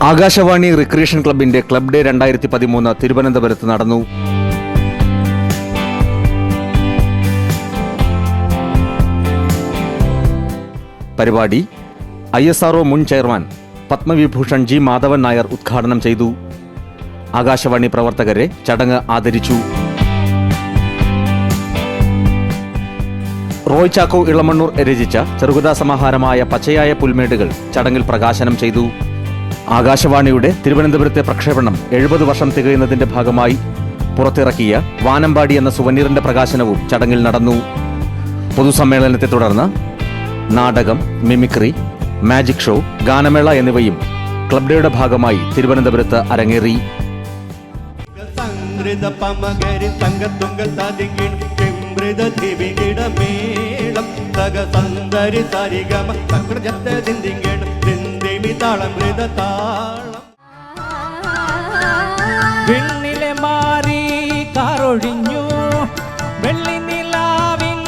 Akashvani recreation ക്ലബിന്റെ club day 2013 തിരുവനന്തപുരത്ത് നടന്നു. പരിപാടി ISRO മുൻ ചെയർമാൻ പത്മവിഭൂഷൺ G. മാധവൻ നായർ ഉദ്ഘാടനം ചെയ്തു. ആകാശവാണി പ്രവർത്തകരെ ചടങ്ങ് ആദരിച്ചു. റോയ് ചാക്കോ ഇളമണ്ണൂർ രചിച്ച ചെറുകഥാ സമാഹാരമായ പച്ചയായ പുൽമേടുകൾ ചടങ്ങിൽ പ്രകാശനം ചെയ്തു. ആകാശവാണിയുടെ തിരുവനന്തപുരത്തെ പ്രക്ഷേപണം 70 വർഷം തികയുന്നതിന്റെ ഭാഗമായി പുറത്തിറക്കിയ വാനമ്പാടി എന്ന സുവനീറിന്റെ പ്രകാശനവും ചടങ്ങിൽ നടന്നു. പൊതുസമ്മേളനത്തെ തുടർന്ന് നാടകം, മിമിക്രി, മാജിക് ഷോ, ഗാനമേള എന്നിവയും ക്ലബ് ഡേയുടെ ഭാഗമായി തിരുവനന്തപുരത്ത് അരങ്ങേറി. വെണ്ണിലെ മാറി കാറൊഴിഞ്ഞു, വെള്ളി നിലാവിൻ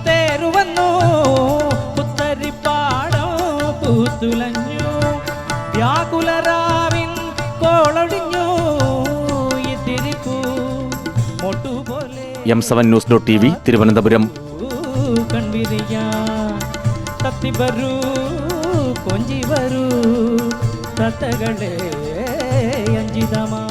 തേരുവന്നു, പുത്തരിപ്പാടം പൂത്തുലഞ്ഞു, വ്യാകുലരാവിൻ കോളൊടിഞ്ഞു, ഇതിരിപ്പൂ മൊട്ടുപോലെ. M7 News.TV Thiruvananthapuram. കൺവിരിയാ തത്തി വരൂ, കൊഞ്ചി വരൂ, തത്തകളെ അഞ്ചിതമാ.